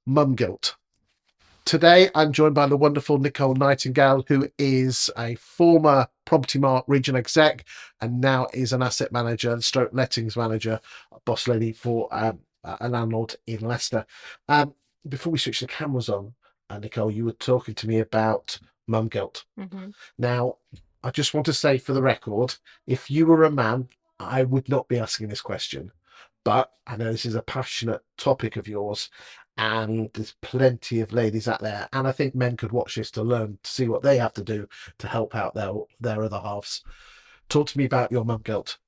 mum guilt. Today, I'm joined by the wonderful Nicol Nightingale, who is a former Propertymark region exec and now is an asset manager, stroke lettings manager, boss lady for a landlord in Leicester. Um, Before we switch the cameras on, Nicole, you were talking to me about mum guilt. Hmm. Now, I just want to say for the record, if you were a man, I would not be asking this question. But I know this is a passionate topic of yours, and there's plenty of ladies out there. And I think men could watch this to learn to see what they have to do to help out their other halves. Talk to me about your mum guilt.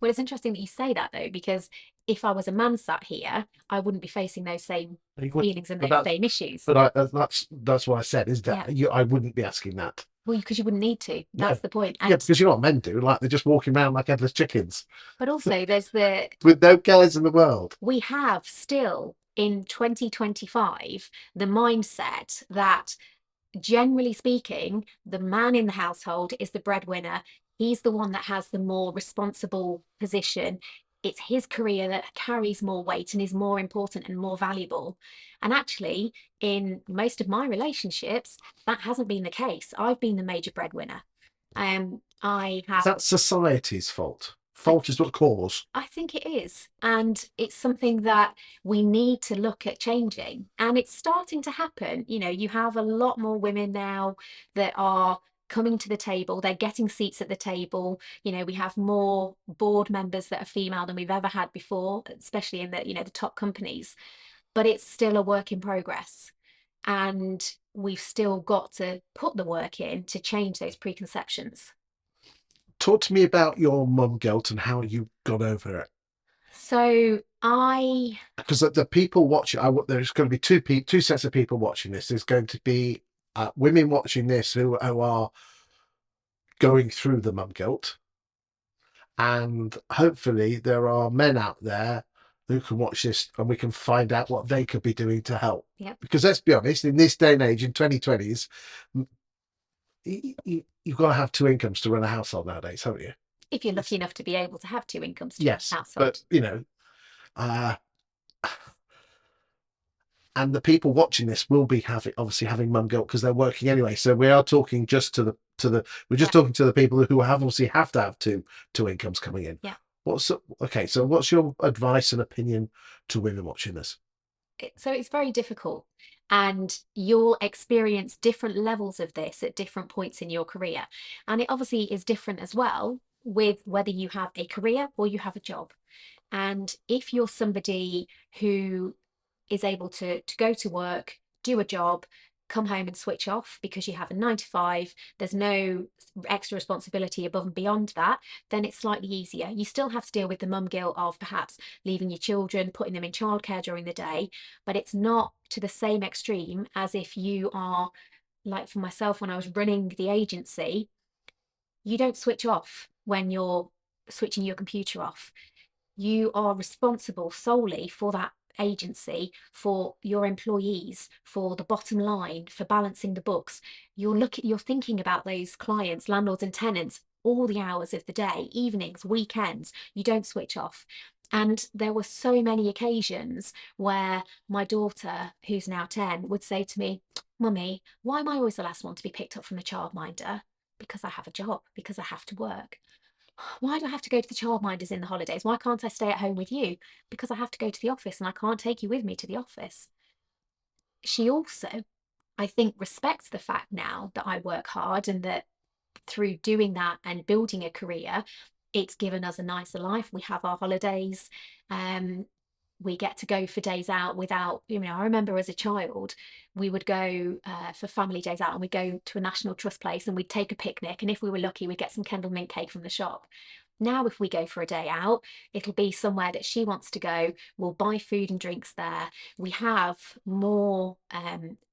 Well, it's interesting that you say that though, because if I was a man sat here, I wouldn't be facing those same You would- feelings and But those that's same issues. that's what I said. Is Yeah. that I wouldn't be asking that. Well, because you wouldn't need to. No, That's the point. yeah, And because you know what men do. Like they're just walking around like headless chickens but also there's the with no cares in the world. we have still in 2025 the mindset that generally speaking, the man in the household is the breadwinner. He's the one that has the more responsible position. It's his career that carries more weight and is more important and more valuable. And actually, in most of my relationships, that hasn't been the case. I've been the major breadwinner. I Is have, that society's fault? I Fault is think what cause. I think it is. And it's something that we need to look at changing. And it's starting to happen. You know, you have a lot more women now that are coming to the table. They're getting seats at the table. You know, we have more board members that are female than we've ever had before, especially in the top companies. But it's still a work in progress. And we've still got to put the work in to change those preconceptions. Talk to me about your mum guilt and how you got over it. So I Because the people watching, there's going to be two sets of people watching this. There's going to be women watching this who are going through the mum guilt, and hopefully there are men out there who can watch this and we can find out what they could be doing to help. Yep. Because let's be honest, in this day and age, in 2020s, you've got to have two incomes to run a household nowadays, haven't you? If you're lucky enough to be able to have two incomes to run a Yes, household. but uh, and the people watching this will be having mum guilt because they're working anyway. So we are talking just to the we're just Yeah, talking to the people who have obviously have to have two incomes coming in. yeah. What's okay? So what's your advice and opinion to women watching this? So it's very difficult, and you'll experience different levels of this at different points in your career. And it obviously is different as well with whether you have a career or you have a job. And if you're somebody who is able to go to work, do a job, come home and switch off because you have a 9 to 5, there's no extra responsibility above and beyond that, then it's slightly easier. You still have to deal with the mum guilt of perhaps leaving your children, putting them in childcare during the day, but it's not to the same extreme as if you are, like for myself, when I was running the agency, you don't switch off when you're switching your computer off. You are responsible solely for that agency, for your employees, for the bottom line, for balancing the books. You're thinking about those clients, landlords and tenants all the hours of the day, evenings, weekends. You don't switch off. And there were so many occasions where my daughter, who's now 10, would say to me, Mummy, why am I always the last one to be picked up from the childminder? Because I have a job, because I have to work. Why do I have to go to the childminders in the holidays? Why can't I stay at home with you? Because I have to go to the office and I can't take you with me to the office. She also, I think, respects the fact now that I work hard and that through doing that and building a career, it's given us a nicer life. We have our holidays. Um, we get to go for days out without, I remember as a child, we would go for family days out and we'd go to a National Trust place and we'd take a picnic. And if we were lucky, we'd get some Kendal mint cake from the shop. Now, if we go for a day out, it'll be somewhere that she wants to go. We'll buy food and drinks there. We have more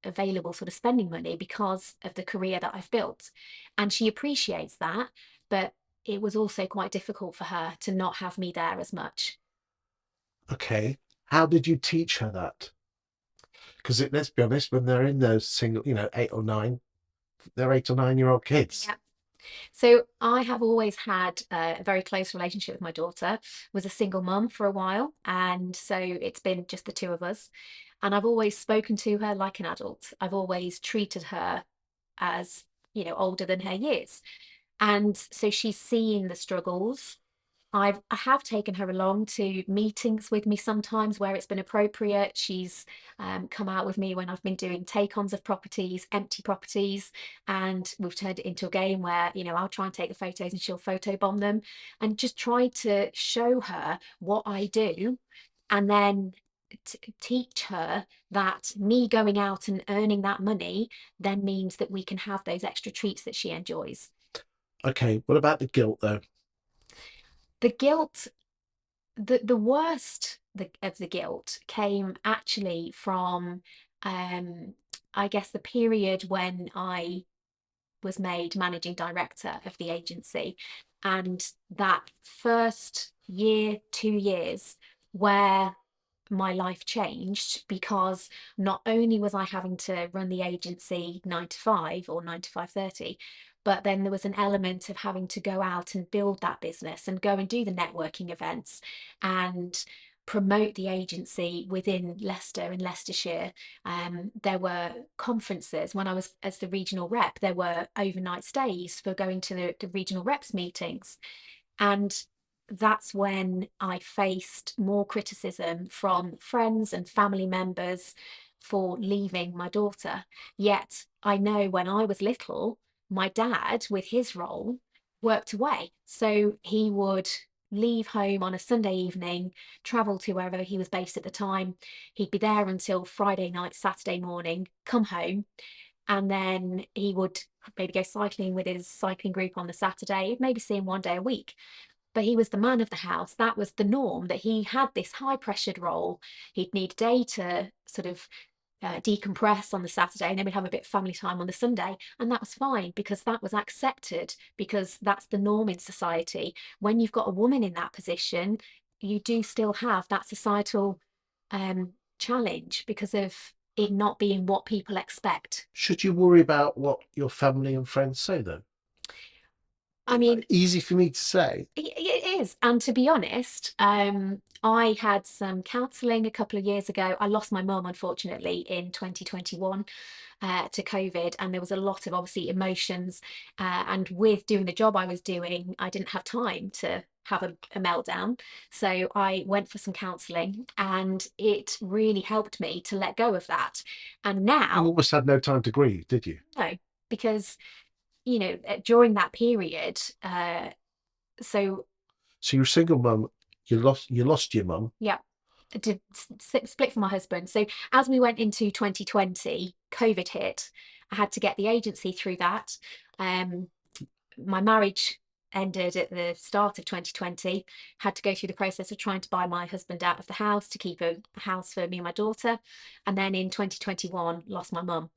available sort of spending money because of the career that I've built. And she appreciates that. But it was also quite difficult for her to not have me there as much. Okay, how did you teach her that? Because let's be honest, when they're in those single, 8 or 9, their 8 or 9 year old kids. Yeah. So I have always had a very close relationship with my daughter. Was a single mum for a while, and so it's been just the two of us. And I've always spoken to her like an adult. I've always treated her as, older than her years. And so she's seen the struggles. I have taken her along to meetings with me sometimes where it's been appropriate. She's come out with me when I've been doing take-ons of properties, empty properties, and we've turned it into a game where, I'll try and take the photos and she'll photobomb them, and just try to show her what I do, and then teach her that me going out and earning that money then means that we can have those extra treats that she enjoys. Okay, what about the guilt though? The guilt, the worst of the guilt came actually from, um, I guess, the period when I was made managing director of the agency, and that first year, 2 years, where my life changed, because not only was I having to run the agency 9 to 5 or 9 to 5:30, but then there was an element of having to go out and build that business and go and do the networking events and promote the agency within Leicester and Leicestershire. There were conferences when I was as the regional rep. There were overnight stays for going to the regional reps meetings, and that's when I faced more criticism from friends and family members for leaving my daughter. Yet I know when I was little, my dad, with his role, worked away. So he would leave home on a Sunday evening, travel to wherever he was based at the time. He'd be there until Friday night, Saturday morning, come home, and then he would maybe go cycling with his cycling group on the Saturday, maybe see him one day a week. But he was the man of the house. That was the norm, that he had this high pressured role. He'd need a day to sort of decompress on the Saturday, and then we'd have a bit of family time on the Sunday. And that was fine because that was accepted, because that's the norm in society. When you've got a woman in that position, you do still have that societal challenge because of it not being what people expect. Should you worry about what your family and friends say though? I mean, Easy for me to say. it is. And to be honest, I had some counselling a couple of years ago. I lost my mum, unfortunately, in 2021 to COVID, and there was a lot of obviously emotions. And with doing the job I was doing, I didn't have time to have a meltdown. So I went for some counselling, and it really helped me to let go of that. And You now, almost had no time to grieve, did you? no, because during that period, so So you're a single mum. You lost your mum. yeah, to split from my husband. So as we went into 2020, COVID hit. I had to get the agency through that. Um, my marriage ended at the start of 2020. Had to go through the process of trying to buy my husband out of the house to keep a house for me and my daughter. And then in 2021, lost my mum.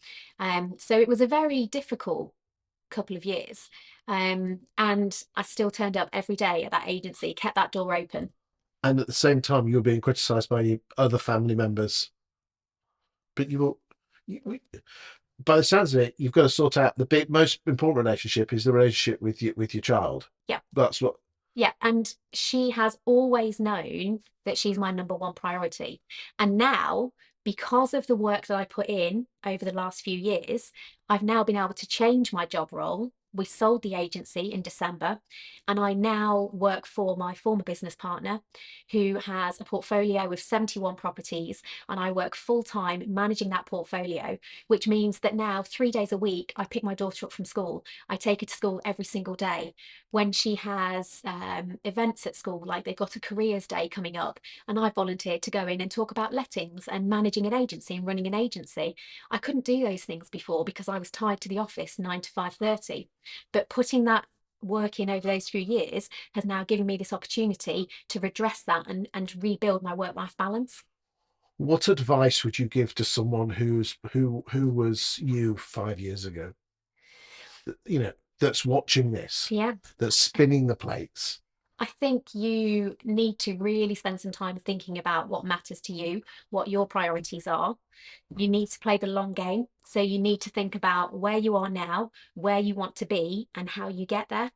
So it was a very difficult couple of years. And I still turned up every day at that agency, kept that door open. And at the same time, you were being criticised by your other family members. But you, by the sounds of it, you've got to sort out most important relationship is the relationship with your child. Yeah. That's what. Yeah, and she has always known that she's my number one priority. And now, because of the work that I put in over the last few years, I've now been able to change my job role. We sold the agency in December, and I now work for my former business partner, who has a portfolio of 71 properties, and I work full time managing that portfolio, which means that now 3 days a week, I pick my daughter up from school. I take her to school every single day. When she has events at school, like they've got a careers day coming up, and I volunteered to go in and talk about lettings and managing an agency and running an agency. I couldn't do those things before because I was tied to the office 9 to 5:30. But putting that work in over those few years has now given me this opportunity to redress that and rebuild my work-life balance. What advice would you give to someone who was you 5 years ago? You know, that's watching this, Yeah. that's spinning the plates. I think you need to really spend some time thinking about what matters to you, what your priorities are. You need to play the long game. So you need to think about where you are now, where you want to be, and how you get there.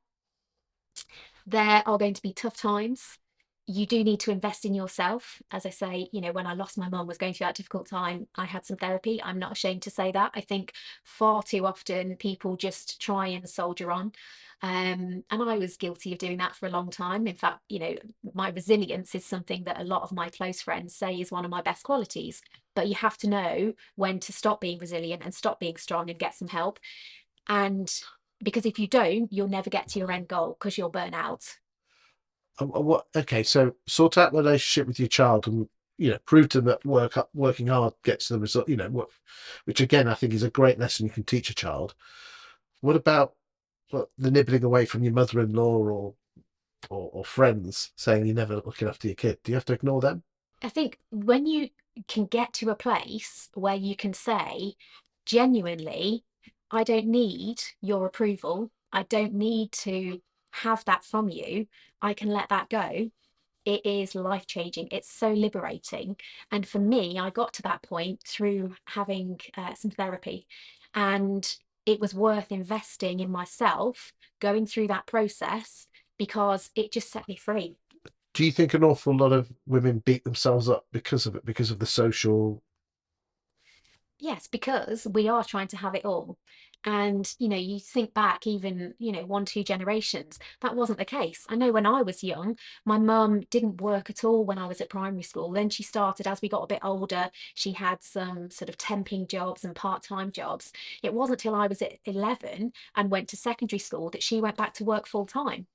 There are going to be tough times. You do need to invest in yourself. As I say, when I lost my mum, was going through that difficult time, I had some therapy. I'm not ashamed to say that. I think far too often people just try and soldier on. And I was guilty of doing that for a long time. In fact, my resilience is something that a lot of my close friends say is one of my best qualities. But you have to know when to stop being resilient and stop being strong and get some help. And because if you don't, you'll never get to your end goal because you'll burn out. What? Okay, so sort out the relationship with your child, and prove to them that working hard gets the result. Which again I think is a great lesson you can teach a child. What about the nibbling away from your mother-in-law or friends saying you're never looking after your kid? Do you have to ignore them? I think when you can get to a place where you can say, genuinely, I don't need your approval. I don't need to have that from you. I can let that go. It is life changing. It's so liberating. And for me, I got to that point through having some therapy. And it was worth investing in myself, going through that process, because it just set me free. Do you think an awful lot of women beat themselves up because of it, because of the social? Yes, because we are trying to have it all. And, you think back even, one, two generations, that wasn't the case. I know when I was young, my mum didn't work at all when I was at primary school. Then she started, as we got a bit older, she had some sort of temping jobs and part-time jobs. It wasn't till I was at 11 and went to secondary school that she went back to work full time.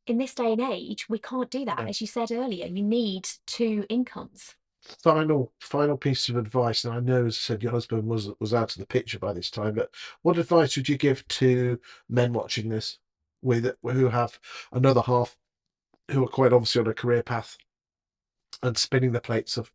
In this day and age, we can't do that. No. As you said earlier, you need two incomes. Final piece of advice, and I know, as I said, your husband was out of the picture by this time, but what advice would you give to men watching this, who have another half who are quite obviously on a career path and spinning the plates of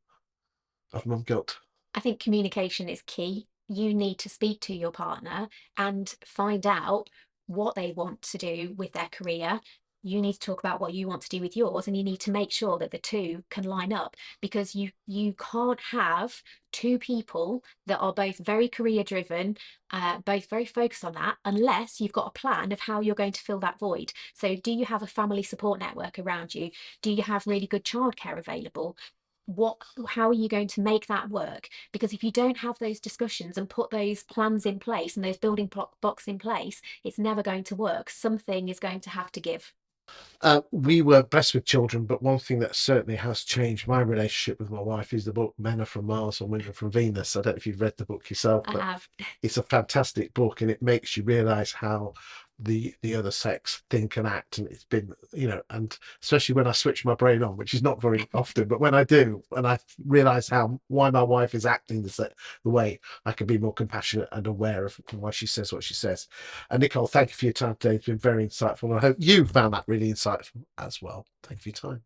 mum guilt? I think communication is key. You need to speak to your partner and find out what they want to do with their career. You need to talk about what you want to do with yours, and you need to make sure that the two can line up, because you can't have two people that are both very career driven, both very focused on that, unless you've got a plan of how you're going to fill that void. So, do you have a family support network around you? Do you have really good childcare available? How are you going to make that work? Because if you don't have those discussions and put those plans in place and those building blocks in place, it's never going to work. Something is going to have to give. We were blessed with children, but one thing that certainly has changed my relationship with my wife is the book Men Are From Mars and Women Are From Venus. I don't know if you've read the book yourself, I but have. it's a fantastic book, and it makes you realize how the other sex think and act. And it's been, and especially when I switch my brain on, which is not very often, but when I do, and I realize why my wife is acting the way, I can be more compassionate and aware of why she says what she says. And Nicole, thank you for your time today. It's been very insightful, and I hope you found that really insightful as well. Thank you for your time.